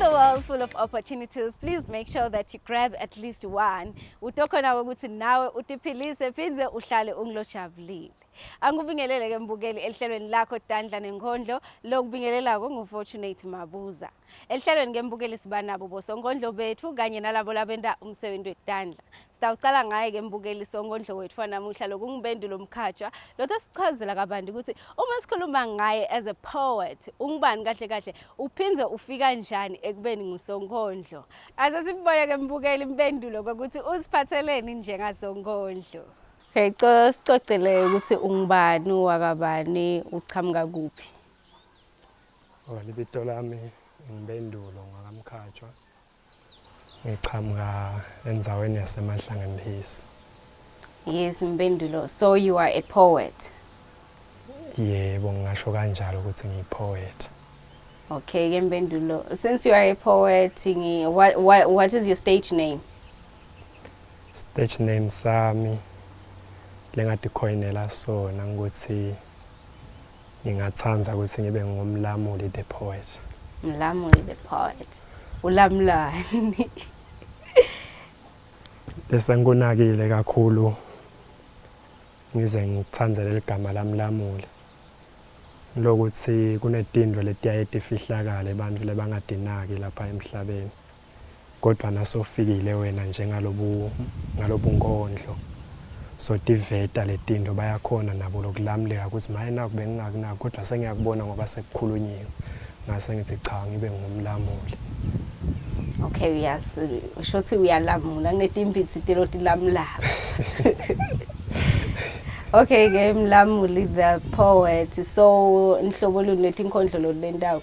In the world full of opportunities, please make sure that you grab at least one. Utokona ukuthi nawe utiphilise phinze uhlale ungilojabulile. Angubingelele ke mbukeli ehlelweni lakho Tandla Nenkhondlo lokubingelelako nguFortunate Mabuza. Ehlelweni ke mbukeli sibanabo bosonkhondlo bethu kanye nalabo labenda umsebenzi weTandla. Sitawucala ngaye ke mbukeli sonkhondlo wethu namuhla lokungibendulo mkhatshwa lotho sichazela kabanti ukuthi uma sikhuluma ngaye as a poet ungubani kahle kahle uphinze ufika njani ekubeni ngusonkhondlo. Asesibone ke mbukeli impendulo ukuthi usiphatheleni njengasonkhondlo. Okay, sicocele ukuthi ungubani wakabani uchamuka kuphi? Libito lami ngimbendulo ngakamkhatshwa. Ngichamuka endzaweni yaseMahlangemphisi. Yes, Mbendulo. So you are a poet? Yebo, ngisho kanjalo ukuthi ngiyipoet. Okay, Mbendulo. Since you are a poet, what is your stage name? Stage name sami lengatikhoyinela sona ukuthi ngingathanda ukuthi ngibe ngumlamuli the poet. Mlamuli the poet. Ulamlani. Bese ngikunakile kakhulu ngize ngithandzele igama lamlamuli. Lokuthi kunetindlo letiyaye tifihlakala ebantfu lebangadinaki lapha emhlabeni. Kodwa nasofikile wena njengalobunkhondlo. So tiveta letindlo bayakhona nabo lokulamleka ukuthi maye naku bengingakunaki kodwa sengiyakubona ngoba sekukhulunyiwe. Ngase ngithi cha ngibe ngumlamuli. Okay, yes. Shothi uyalamula kunetimbitsi telo tilamlaba. Okay, ke mlamuli the poet. So nhlobo luni letinkhondlo lolendako?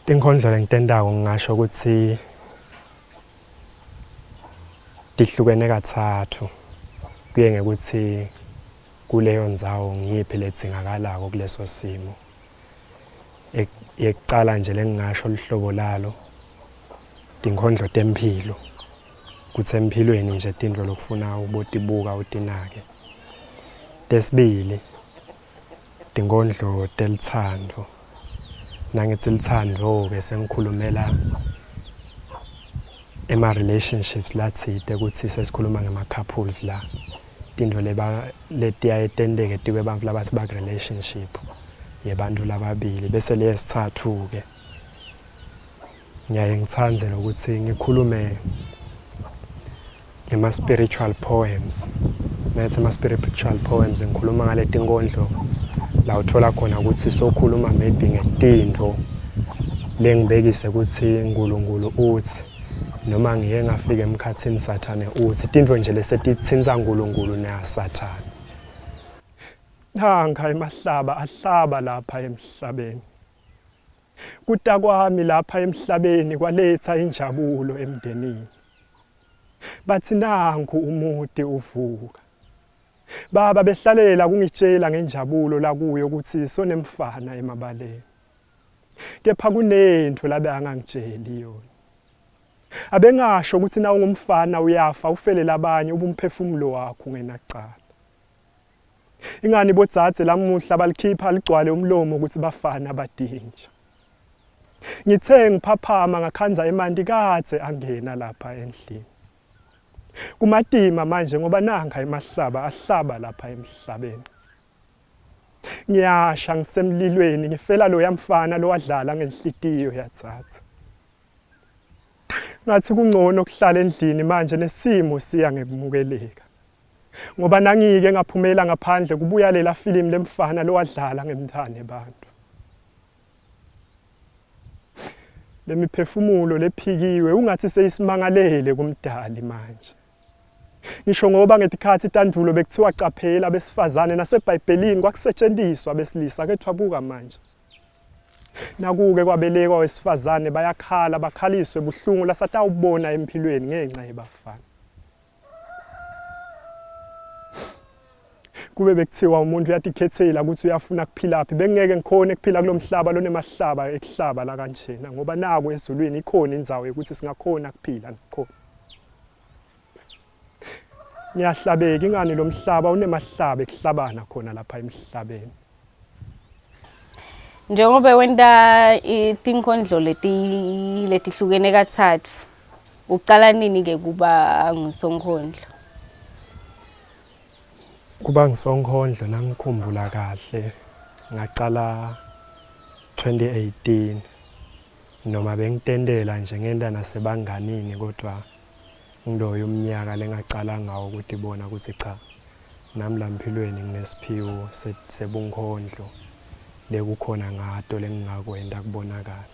Tinkhondlo lengitendako ngisho ukuthi tihlukene kathathu. Kuye ngekuthi kuleyo ndzawo ngiyiphi letsingakalako kuleso simo. Yekucala nje lengingasho lihlobo lalo tinkhondlo tempilo kuthi empilweni nje tindlo lokufuna ubotibuka utinake. Tesibili tinkhondlo telithando nangithi lithando ke sengikhulumela ema relationships latsite ukuthi sesikhuluma ngama couples la tindlo letiyaye tendeke tikwe bantfu labasi ba relationship yebantu lababili bese leyesithathu ke ngiyaye ngithandze ukuthi ngikhulume ngema spiritual poems. Nathi ama spiritual poems ngikhuluma ngale tinkondlo la uthola khona ukuthi sokhuluma maybe ngetindlo lengibekise ukuthi uNkulunkulu uthi noma ngiye ngafika emkhathini sathane uthi tindlo nje lesetitsinza uNkulunkulu neyasathane. Nanga emahlaba ahlaba lapha emhlabeni. Kuta kwami lapha emhlabeni kwaletha injabulo emndenini. Bathi nangu umuti uvuka. Baba behlalela kungitshela ngenjabulo la kuyo ukuthi sonemfana emabaleni. Kepha kunento labe angangitsheli yona. Abengasho ukuthi na ungumfana uyafa ufele labanye ubumphefumulo wakho ngenaqala. Ingani bodzadze lamuhla balikhipha ligcwale umlomo ukuthi bafana badinja. Ngithe ngiphaphama ngakhanza emanti kadze angena lapha endlini. Kumatima manje ngoba nanga emahlaba ahlaba lapha emhlabeni. Ngiyasha ngisemlilweni ngifela lo yamfana lo wadlala ngenhlitiyo yatsatsa. Ngathi kungcono ukuhlala endlini manje nesimo siya ngemukeleka. Ngoba nangike ngaphumela ngaphandle kubuya lela film lemfana lo wadlala ngemthane bantu. Lemiphefumulo lephikiwe ungathi seyisimangalele kumdali manje. Ngisho ngoba ngetikhathi tandvulo bekuthiwa qaphela besifazane naseBhayibhelini kwakusetshenziswa besilisa kethwabuka manje. Nakuke kwabelekwa wesifazane bayakhala bakhaliswe buhlungu lasatawubona empilweni ngenxa yebafana. Kube bekuthiwa umuntu uyatikhethela ukuthi uyafuna kuphila phi bengeke ngikhone kuphila kulomhlaba lonemahlaba ekuhlaba la kanjena ngoba naku ezulwini ikhona indzawo ukuthi singakhona kuphila nakhona. Ngiyahlabeka ingani lo mhlaba unemahlaba ekuhlabana khona lapha emhlabeni. Njengoba wenda itinkhondlo letihlukene kathathu. Uqala nini ke kuba nguSonkhondlo? Kuba ngiSonkhondlo nangikhumbula kahle ngaqala 2018 noma bengitendela nje ngenda nasebanganini kodwa ngiloyo umnyaka lengaqala ngawo ukuthi bona ukuthi cha nami la empilweni nginesiphiwo sebunkhondlo lekukhona ngato lengingakwenda kubonakala.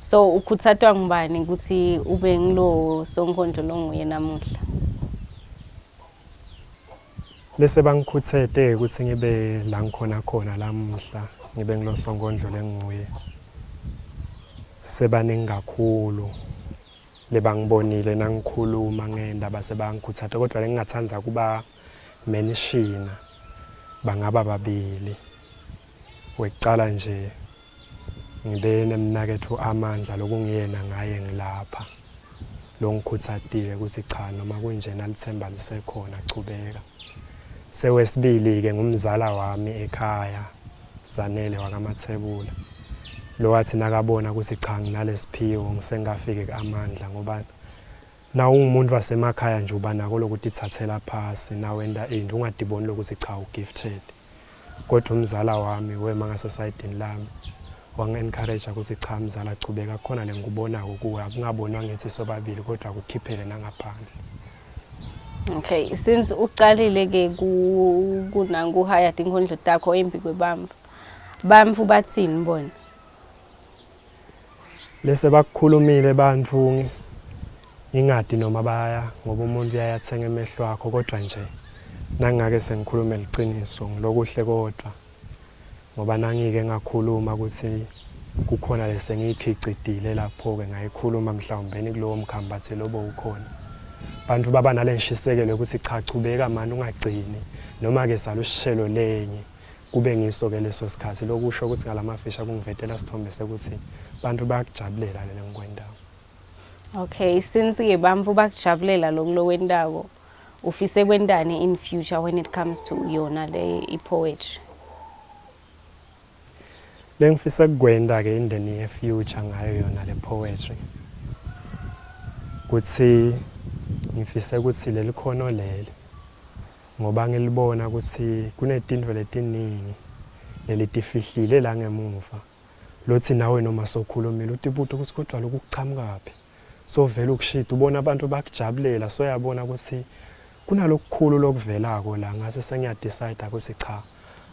So ukhuthathwa ngubani ukuthi ube ngilo Sonkhondlo longuye namuhla? Bese bangikhuthete ukuthi ngibe la ngikhona khona lamuhla ngibe ngilo Sonkhondlo lenguye. Sebaningi kakhulu lebangibonile nangikhuluma ngendaba sebangikhuthaza kodwa lengingathanza kuba mention bangaba babili. Wekuqala nje ngibe nemnakethu amandla lokungiyena ngaye ngilapha lo ngikhuthatile ukuthi cha noma kunjena lithemba lisekhona chubeka. Sewesibili ke ngumzala wami ekhaya Zanele wakamathebula lo wathi nakabona ukuthi cha nginalesiphiwo ngisengafike kuamandla ngoba na ungumuntu wasemakhaya nje uba nako lokuthi ithathela phasi na wenda into ungadiboni lokuthi cha ugifted kodwa umzala wami wema ngasesayidini lami wangi-encourage ukuthi cha mzala chubeka khona lengikubona ukuwe akungabonwa ngithi sobabili kodwa ukukhiphele nangaphandle. Okay, since uqalile ke kunanguhaya tinkhondlo takho embi kwebamvu. Bamvu bathini bona? Lese bakukhulumile bantfu ngingadi noma baya ngoba umuntu uyayathenga emehlo akho kodwa nje nangake sengikhuluma liciniso ngilokuhle kodwa ngoba nangike ngakhuluma ukuthi kukhona lese ngiyikhicitile lapho ke ngayikhuluma mhlawumbe kulowo mkhambathi lobo ukhona. Bantu baba nalenshisekelo ukuthi cha chubeka manje ungagcini noma ke salushelo lenye kube ngiso ke leso sikhathi lokusho ukuthi ngalamafisha kungivetela sithombe sekuthi bantu bayakujabulela lengikwendawo. Okay, since ke bamvu bakujabulela lokho wendako ufise kwendani in future when it comes to yona le ipoetry? Lengifisa kukwenda ke indeni ye future ngayo yona le poetry. Kuthi ngifise ukuthi leli khono leli ngoba ngilibona ukuthi kunetinto letiningi lelitifihlile la ngemuva lothi nawe noma sokhulumile utibuto ukuthi kodwa lokuchamukapi so vele ukushita ubona abantu bakujabulela so yabona ukuthi kunalokukhulu lokuvelako la ngase sengiyadecide ukuthi cha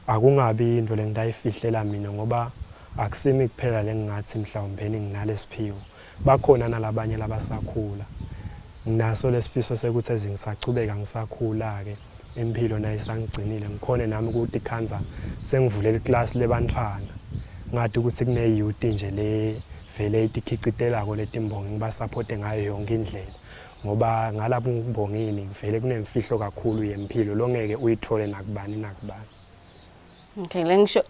akungabi into lengidayifihlela mina ngoba akusimi kuphela lengingathi mhlawumbe nginalesiphiwo bakhona nalabanye labasakhula nginaso lesifiso sekuthi ezingisachubeka ngisakhula ke impilo nayisangigcinile ngikhone nami ukuthi khanza sengivulela iclass lebantwana ngathi ukuthi kune youth nje le vele itikhicitelako letimbongi ngibasupporte ngayo yonke indlela ngoba ngalapho ngibongini vele kunemfihlo kakhulu yempilo longeke uyithole nakubani nakubani. Okay,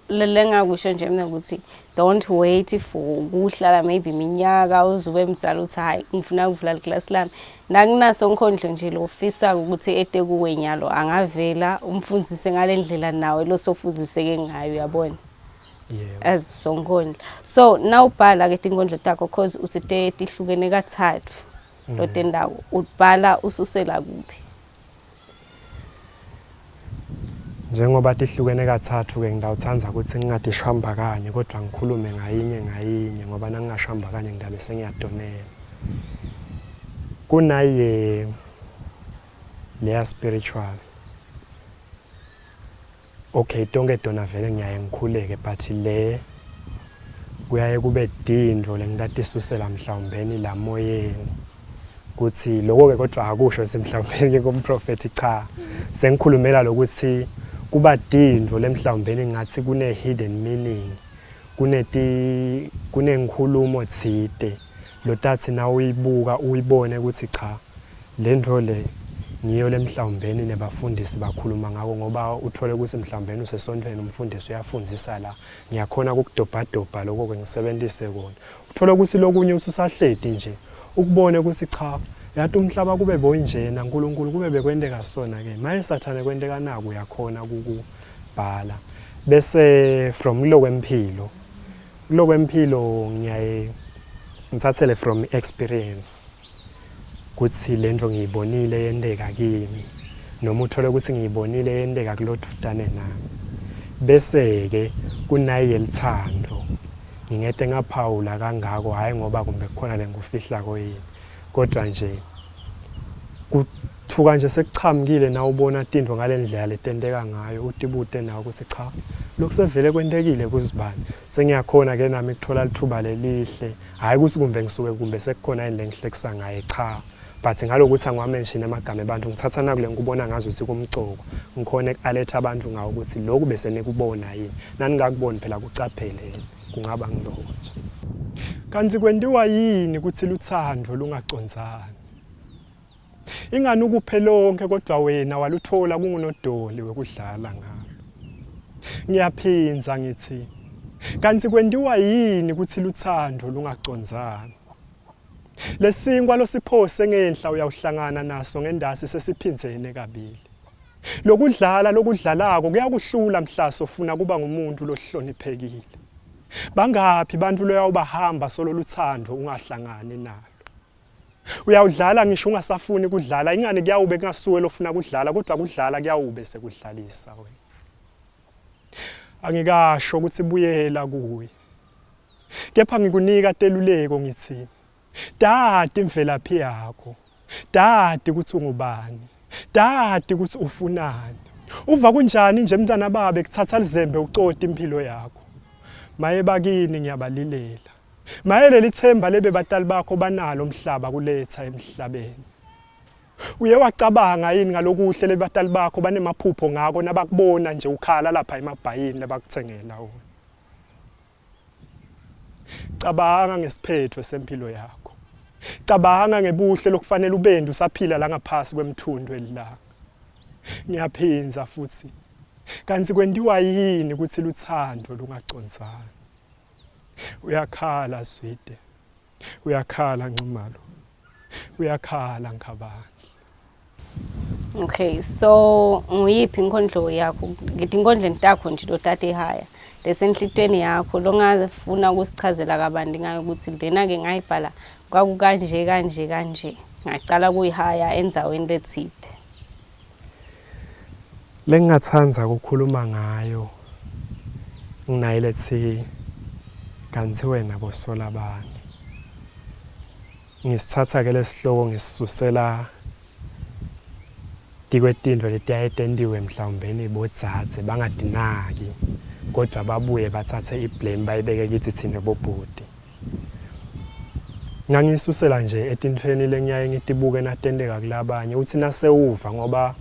lengakusho nje mina ukuthi don't wait for ukuhlala maybe iminyaka uzube mzala uthi hayi ngifuna ukuvula iclass lami nakunaso Sonkhondlo nje lo ofisa ukuthi ete kuwe nyalo angavela umfundise ngalendlela nawe lo sofundiseke ngayo yabona. Yeah. As Sonkhondlo. So now ubhala ke tinkhondlo takho cause uthi tihlukene kathathu lo tendawo ubhala ususela kuphi? Njengoba tihlukene kathathu ke ngidawuthanda ukuthi ngingadishamba kanye kodwa ngikhulume ngayinye ngoba nangingashamba kanye ngidabe sengiyadonela. Kunaye leya spiritual. Okay, tonke dona vele ngiyaye ngikhuleke but le kuyaye kube dindro lengidatisusela mhlawumbeni la moyeni kuthi lokho ke kodwa akusho simhlawumbeni ke komprofeti cha sengikhulumela lokuthi kuba dindro lemhlawumbeni ngathi kune hidden meaning kunengikhulumo thide lotathi na uyibuka uyibone ukuthi cha lento le ngiyo lemhlawumbeni nebafundisi bakhuluma ngako ngoba uthole ukuthi mhlawumbeni usesontweni umfundisi uyafundzisa la ngiyakhona ukudobhadobha lokho ngisebenzise kona uthole ukuthi lokunye ususahledi nje ukubone ukuthi cha yathi umhlaba kube bonjena uNkulunkulu kube bekwendeka sona ke maye sathane kwendeka naku uyakhona ukubhala bese from lokwempilo ngiyaye ngithathele from experience kuthi lento ngiyibonile yendeka kimi noma uthole ukuthi ngiyibonile yendeka kulodudane nami bese ke kunayi elithando ngingede ngaphawula kangako hayi ngoba kumbe kukhona lengufihla koyini kodwa nje kuthuka nje sekuchamukile na ubona into ngalendlela letenteka ngayo utibute nawo ukuthi cha lokusevele kwentekile kuzibani sengiyakhona ke nami ukuthola lithuba lelihle hayi ukuthi kumbe sekukhona indle engihlekisa ngaye cha but ngalokuthi angiwamention amagama abantu ngithatha na kule ngikubona ngazo ukuthi kumcoko ngikhona ekualetha abantu ngawo ukuthi lokhu bese nekubona yini naningakuboni phela kucaphele kungaba ngcono nje kanti kwendiwa yini ukuthi luthando lungacondzani ingani ukuphe lonke kodwa wena waluthola kungunodoli wekudlala ngalo ngiyaphinza ngithi kanti kwendiwa yini ukuthi luthando lungacondzani lesinkwa losiphose ngenhla uyawuhlangana naso ngendasi sesiphinzene kabili lokudlalako kuyakuhlula mhlaso ufuna kuba ngumuntu lohloniphekile bangaphi bantu loyawubahamba solo luthando ungahlangani nalo uyawudlala ngisho ungasafuni kudlala ingane kuyawube kungasuwe lofuna kudlala kodwa kudlala kuyawube sekudlalisa wena angikasho ukuthi buyela kuwe kepha ngikunika teluleko ngithi dadi imvelaphi yakho dadi ukuthi ungubani dadi ukuthi ufunani uva kunjani nje mntana babe kuthatha lizembe ucodi impilo yakho maye bakini ngiyabalilela maye lelithemba lebe batali bakho banalo umhlaba kuletha emhlabeni uye wacabanga yini ngalokuhle lebatali bakho banemaphupho ngako nabakubona nje ukhala lapha emabhayini labakuthengela wona cabanga ngesiphetho sempilo yakho cabanga ngebuhle lokufanele ubende usaphila la ngaphasi kwemthundo elilanga ngiyaphinza futhi kanti kwendiwa yini ukuthi luthando lungacondzani uyakhala Zwide uyakhala Nxumalo uyakhala Nkhabane. Okay, so nguyiphi inkondlo yakho ngithi inkondleni takho nje lotate haya lesenhlitweni yakho longafuna ukusichazela kabanti ngayo ukuthi lena ke ngayibhala kwakukanje ngacala kuyihaya enzaweni lethide lengingathanza ukukhuluma ngayo nginayilethi kanti wena bosola bani ngisithatha ke lesihloko ngisisusela dikwetindlo letiyayetendiwe mhlawumbe nibodzadze bangadinaki kodwa babuye bathathe iblame bayibeke kithi thina bobhuti ngangisusela nje etintweni lengiyaye ngitibuke natendeka kulabanye uthi nasewuva ngoba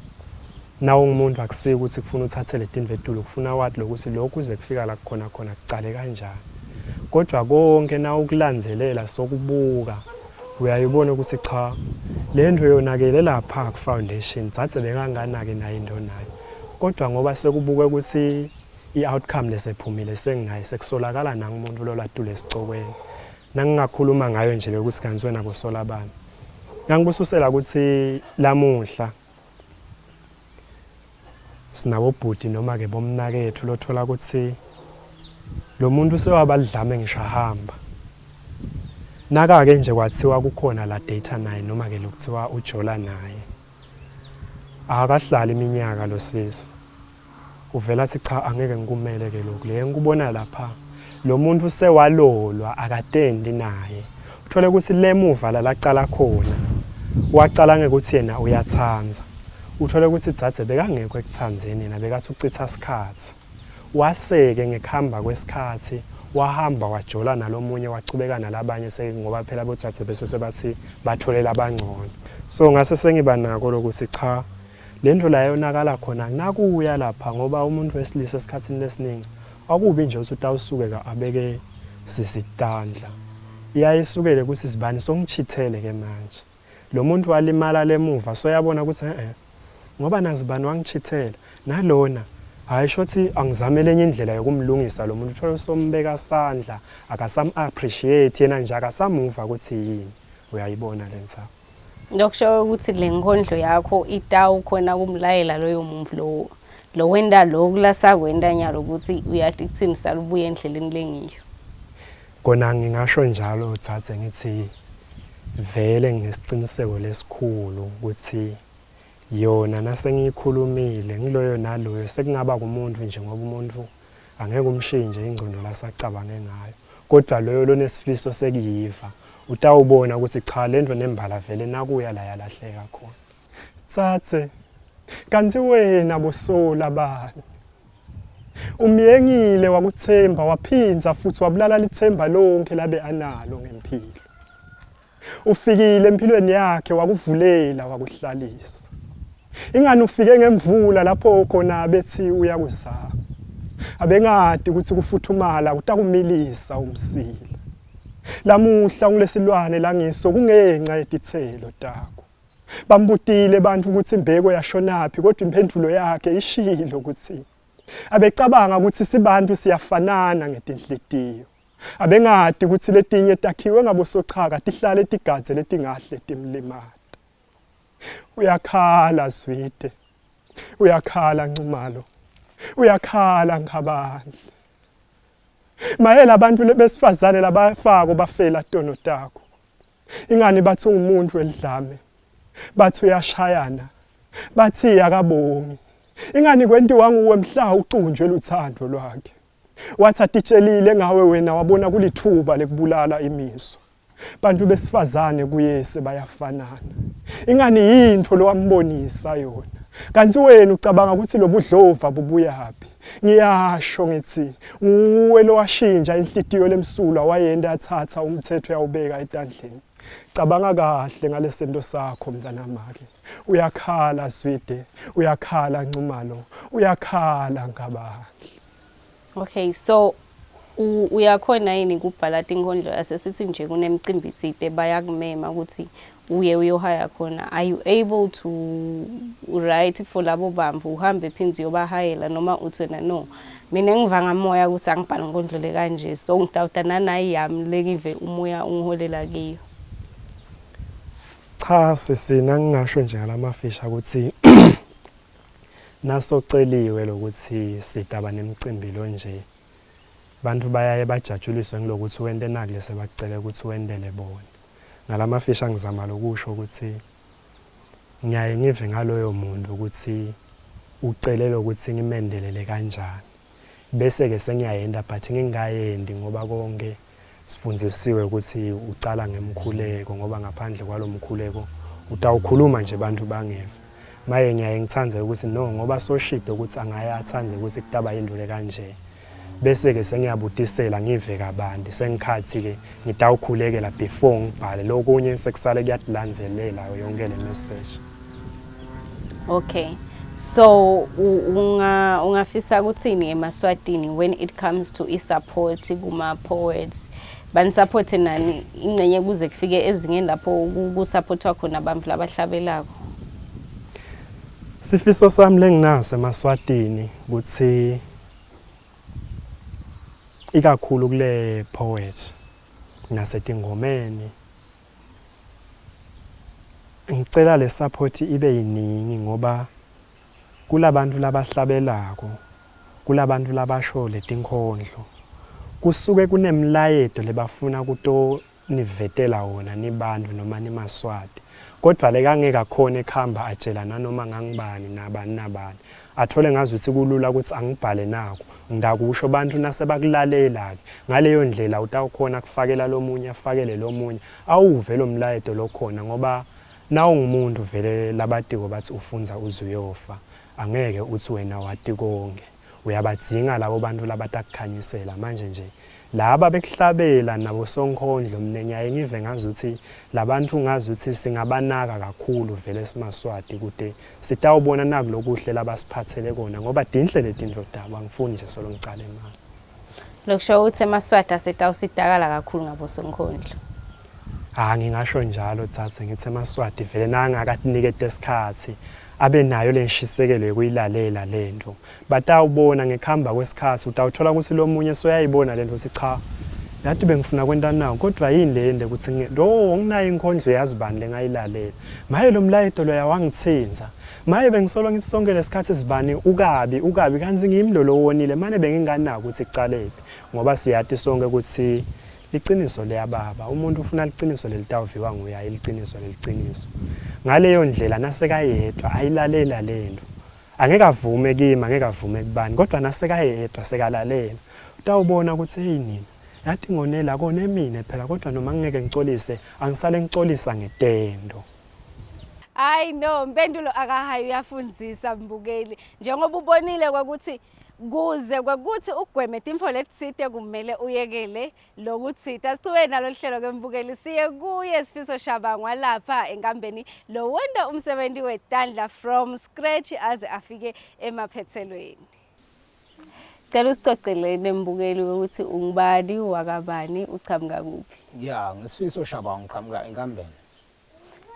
nawo ngumuntu akusiki ukuthi kufuna uthathe letindlo etulo kufuna wathi lokuthi lokhu uze kufika la khona kucale kanjani kodwa konke na ukulandzelela sokubuka uyayibona ukuthi cha lento yonakele lapha ku foundation thathe bekanganake nayo into nayo kodwa ngoba sekubuke ukuthi i-outcome lesephumile senginayo sekusolakala nangumuntu lo latule esicokweni nangingakhuluma ngayo nje ukuthi kanti wena bosola bani ngangibususela ukuthi lamuhla sinabo bhuti noma ke bomnakethu lothola ukuthi lo muntu sewabadlame ngishahamba naka ke nje kwathiwa kukhona la data naye noma ke lokuthiwa ujola naye akahlala iminyaka lo sisi uvela athi cha angeke ngikumele ke lokhu le ngikubona lapha lo muntu sewalolwa akatendi naye uthole ukuthi lemuva la laqala khona waqala ngekuthi yena uyathanza uthole ukuthi dzadze bekangekho ekuthanzeni yena bekathi ucitha isikhathi waseke ngekhamba kwesikhathi wahamba wajola nalomunye wacubeka nalabanye ngoba phela bodzadze bese sebathi batholela abangcono so ngase sengiba nako lokuthi cha lento la yonakala khona nakuya lapha ngoba umuntu wesilisa esikhathini lesiningi akubi nje ukuthi utawusuke ka abeke sisitandla iyayisukele ukuthi sibani songichithele ke manje lo muntu walimala lemuva so yabona ukuthi ngoba nazibani wangichithela nalona hayi shothi angizamele enye indlela yokumlungisa lo muntu uthola sombeka sandla akasam appreciate yena nje akasamuva ukuthi yini uyayibona lenza Ndokusho ukuthi le nkondlo yakho itawu khona kumlayela loyo muntu lo lo wenda lo kulasa kwenda nyalo ukuthi uyathi kuthini salubuye endleleni lengiyo. Kona ngingasho njalo uthathe ngithi vele nginesiqiniseko lesikhulu ukuthi yona nasengiyikhulumile ngiloyo naloyo sekungaba kumuntu nje ngoba umuntu angeke umshinje ingqondo lasacabange ngayo kodwa loyo lonesifiso sekuyiva utawubona ukuthi cha lento nembala vele nakuya la yalahleka khona. Thathe kanti wena bosola bani umyengile wakuthemba waphinza futhi wabulala lithemba lonke labe analo ngempilo. Ufikile empilweni yakhe wakuvulela wakuhlalisa. Ingani ufike ngemvula lapho khona bethi uyakusaba. Abengadi ukuthi kufuthumala utakumilisa umsila. Lamuhla ngilesilwane langiso kungenxa yetithelo takho. Bambutile abantu ukuthi imbeko yashonaphi kodwa impendulo yakhe ishilo ukuthi abecabanga ukuthi sibantu siyafanana ngetinhlitiyo. Abengadi ukuthi letinye takhiwe ngabosochaka tihlale tigadze letingahle timlimata. Uyakhala Zwide. Uyakhala Ncumalo. Uyakhala Ngabandla. Mayela abantu besifazane labafako bafela tono takho. Ingani bathi ungumuntu welidlame. Bathi uyashayana. Bathi akabongi. Ingani kwentiwa nguwe mhla ucunjwe luthando lwakhe. Wathi atitshelile ngawe wena wabona kulithuba lekubulala imizwa. Bantu besifazane kuyese bayafanana. Ingani yinto lo wambonisa yona. Kanti wena ucabanga ukuthi lobudlova bubuyapi. Ngiyasho ngithi nguwe lo washinja inhlitiyo lemsulwa wayenda yathatha umthetho yawubeka etandleni. Cabanga kahle ngalesento sakho mntana make. Uyakhala Zwide, uyakhala Ncumalo, uyakhala Ngabandla. Okay, so uyakhona yini kubhala Nenkhondlo asesithi nje kunemicimbi itsite bayakumema ukuthi uye uyohaya khona. Are you able to write for labo bamvu uhambe phinzi yobahayela noma uthi wena no mina ngivanga moya ukuthi angibhala Nenkhondlo le kanje so ngitawutana nayi yami lekive umoya ungiholela kiyo? Cha sesina ngingasho nje ngalamafisha ukuthi nasoceliwe lokuthi sidaba nemicimbi lo nje bantu bayaye bajajuliswe ngilokuthi wente nakule sebacela ukuthi wendele bona. Ngalamafisha ngizama lokusho ukuthi ngiyaye ngive ngaloyo muntu ukuthi ucelele ukuthi ngimendelele kanjani. Bese ke sengiyayenda but ngingayendi ngoba konke sifundzisiwe ukuthi ucala ngemkhuleko ngoba ngaphandle kwalomkhuleko utawukhuluma nje bantu bangeva. Maye ngiyaye ngithanze ukuthi no ngoba soshide ukuthi angaye athanze ukuthi kutaba indule kanje. Bese ke sengiyabudisela ngive kabandi sengikhathi ke ngitawukhulekela before ngibhale lokunye sekusale kuyadilandzelela yonke le message. Okay. So ungafisa ukuthini eMaswatini when it comes to support kuma poets? Bani support nani ingcenye kuze kufike ezingeni lapho ukusupportwa khona abantu labahlabelako? Sifiso sami lenginaso eMaswatini ukuthi ikakhulu kule poet nasetingomeni ngicela le support ibe yiningi ngoba kulabantu labahlabelako kulabantu labasho letinkhondlo kusuke kunemlayeto lebafuna kuto nivetela wona nibantu noma nimaswati kodwa leka ngeke khona ekhamba atshelana noma ngangibani nabani athole ngazuthi kulula ukuthi angibhale nako ngidakusho abantu nasebakulalela ngaleyo ndlela utawukhona kufakela lomunye afakele lomunye awuve lo mlayeto lokhona ngoba nawu ngumuntu vele labatiko bathi ufunza uzuyofa angeke uthi wena wati konke uyabadzinga labo bantu labatakukhanyisela manje nje laba bekuhlabela nabo Nenkhondlo mina ngiyaye ngive ngazuthi labantu ngazuthi singabanaka kakhulu vele simaswati kude sitawubona nakulokuhle labasiphathele kona ngoba dinhle letinto daba ngifuni nje solo ngicala imali lokusho ukuthi eMaswati asetawusidakala kakhulu ngabo Nenkhondlo. Ngingasho njalo thathe ngithi eMaswati vele nangakatinike isikhathi abe nayo lenshisekelo yokuyilalela lento batawubona ngekhamba kwesikhathi utawuthola ukuthi lo munye soyayibona lento sicha yathi bengifuna kwenta nawo kodwa yini lende ukuthi nginayo inkondlo yazibani lengayilalela maye lo mlayeto lo yawangithinza maye bengisolwa ngithi sonke lesikhathi sibani ukabi kanzi ngimlo wonile manje benginganaka ukuthi icalepi ngoba siyathi sonke ukuthi liqiniso leyababa umuntu ufuna liqiniso lelitawuviwa nguye iliciniso leliciniso ngaleyo ndlela nasekayedwa ayilalela lento angeke avume kimi angeke avume kubani kodwa nasekayedwa sekalalela utawubona ukuthi hey nina yathi ngonela kone mina phela kodwa noma ngeke ngicolise angisale ngicolisa ngetendo. Hayi no, impendulo akahayi uyafundzisa mbukeli njengoba ubonile kwakuthi kuze kwakuthi ugweme imfo lethite kumele uyekele lokuthita sichube nalo hlelo kembukeli siye kuye Sifiso Shabangwa lapha enkambeni lo wenda umsebenzi weTandla from scratch aze afike emaphethelweni. Cela usitocelene mbukeli ukuthi ungubani wakabani uchamuka kuphi? Yeah, ngisifiso Shabangwa uchamuka enkambeni.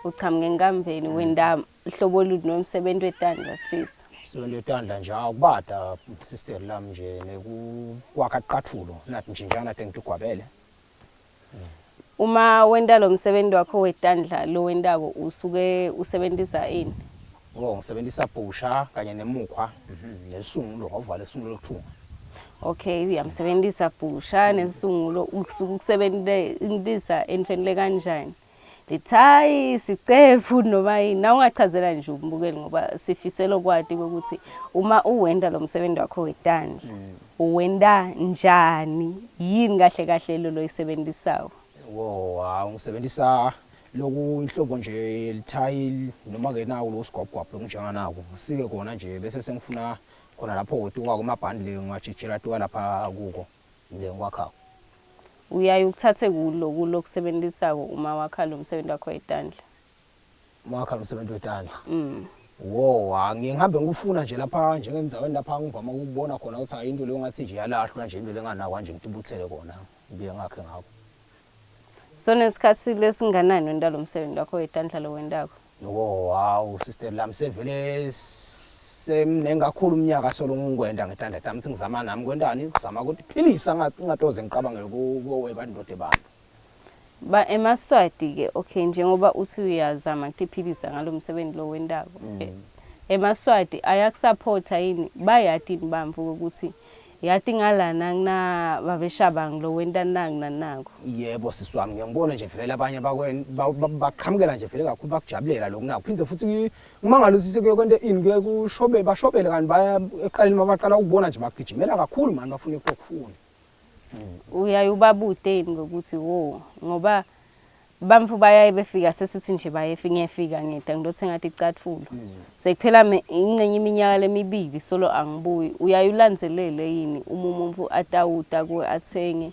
Uchamuka enkambeni wenda hlobo ludi nomsebenzi weTandla Sifiso. Umsebenzi weTandla nje akubada sister lami nje nekwakha iqathulo nathi njinjana thengi ugwabele. Uma wenda lo msebenzi wakho weTandla lo wendako usuke usebenzisa ini? Ngisebenzisa busha kanye nemukhwa nesungulo ngovala isungulo lokuthunga. Okay, uyamsebenzisa busha nesungulo usuke ukusebenzisa enfanele kanjani? Lithayi sicefu noma yini na ungachazela nje umbukeli ngoba sifisela kwati ukuthi uma uwenda lo msebenzi wakho weTandla uwenda njani yini kahle kahle lo loyisebenzisayo? Ngisebenzisa loku inhlobo nje lithayi noma ke nawo lo sigwabgwabho njenganako ngisike khona nje bese sengifuna khona lapho wetuka kumabhandle ngajijela tuka lapha kuko nje ngikwakha. Uyaye ukuthathe kulo kusebenzisako uma wakha lo msebenzi wakho weTandla? Wakha lo msebenzi weTandla. Ngihambe ngufuna nje lapha njengenzaweni lapha ngivama ukubona khona ukuthi ayinto leyo ngathi nje yalahlwa nje into lenganakwa nje ngibuthele khona ngibe ngakhe ngakho. So nesikhathi lesinganani wenda lo msebenzi wakho weTandla lo wendako? Sister lami sevele semnengakhulu umnyaka solo ngikwenda ngeTandla tami singizama nami kwendani ngizama ukuthi philisa ngatoze ngiqabangele kuweba indoda ebantu. Ba eMaswati ke okay njengoba uthi uyazama ukuphilisa ngalo msebenzi lo wendako. eMaswati ayakusupporta yini bayathi bamvu ukuthi yathi ngalana ngina babeshabang lo wenda nanako? Yebo siswami ngiyangibona nje vele abanye baqhamukela nje vele kakhulu bakujabulela lokunako phindze futhi umangalusise kuyokwenda ini kuye kushobele bashobele kanti baya eqaleni mabaqala ukubona nje bagijimela kakhulu manje bafuna ukufuna. Uyaye ubabudeni ngokuthi ngoba bamfu bayaye befika sesithi nje ngiyefika ngeda ngidothe ngathi icatfulo sekuphela incenye iminyaka lemibili solo angibuyi uyaye ulandzelele yini umuntu atawuta ku athenge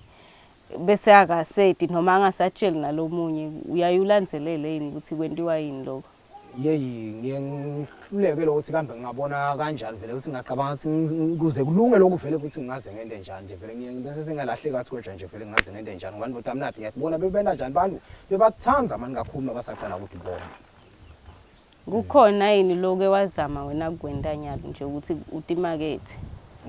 bese akasedi noma angasatsheli nalomunye uyaye ulandzelele yini ukuthi kwentiwa yini lokho? Ngiyehluleke ukuthi kambe ngingabona kanjani vele ukuthi ngaqabanga ukuthi kuze kulunge lokho vele ukuthi ngingaze ngende njani nje vele bese singalahleka kathi nje vele ngingaze ngende njani ngoba ndoda mnathi ngiyabona bebenda njani bantu bebathanza manje kakhulu abasacela ukuthi bona. Kukhona yini lokho ewazama wena kwenda nyalo nje ukuthi utimakethe?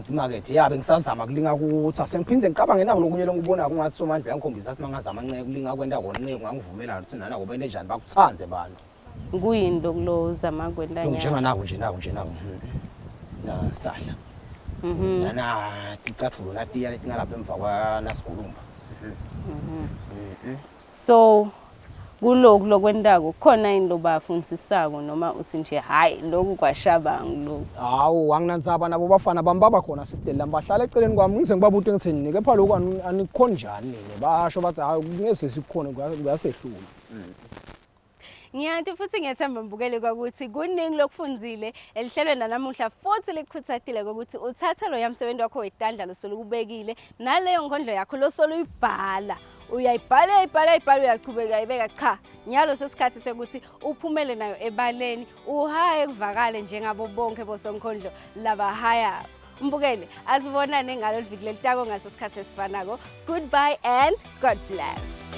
Imarket yabe ngisazama kulinga ukuthi asengiphindze ngiqabanga nako lokunye lokubona kungathi somanje bayangikhombisa ukuthi mangazama nceke kulinga kwenda kona nceke ngangivumela ukuthi nana ngoba ende njani bakuthanze bantu. Kuyini lokho zama kwenda nyalo? Njenganako nako. Sihlahla. Jana ticatfulo latiya letingalapha emva kwa nasigulumba. So kuloko lokwendako khona yini lo bafundisako noma uthi nje hayi lokhu kwashabanga lo? Anginantsaba nabo bafana bami baba khona sister lami bahlala eceleni kwami ngize ngibabute ngithini nike pha lokho anikhonjani nini basho bathi hayi ngeze sikukhona kuyasehlula. Ngiyathi futhi ngiyethemba mbukeli kwakuthi kuningi lokufundzile elihlelwe nanamuhla futhi likhuthathile ukuthi uthathe lo yamsebenzi wakho weTandla losolo kubekile naleyo nkondlo yakho losolo uyibhala uyayibhala uyachubeka ibeka cha nyalo sesikhathi sekuthi uphumele nayo ebaleni uhaye kuvakale njengabo bonke bosonkondlo labahaya. Mbukeli asibonane ngalo viki lelitako ngaso sikhathi esifanako. Goodbye and God bless.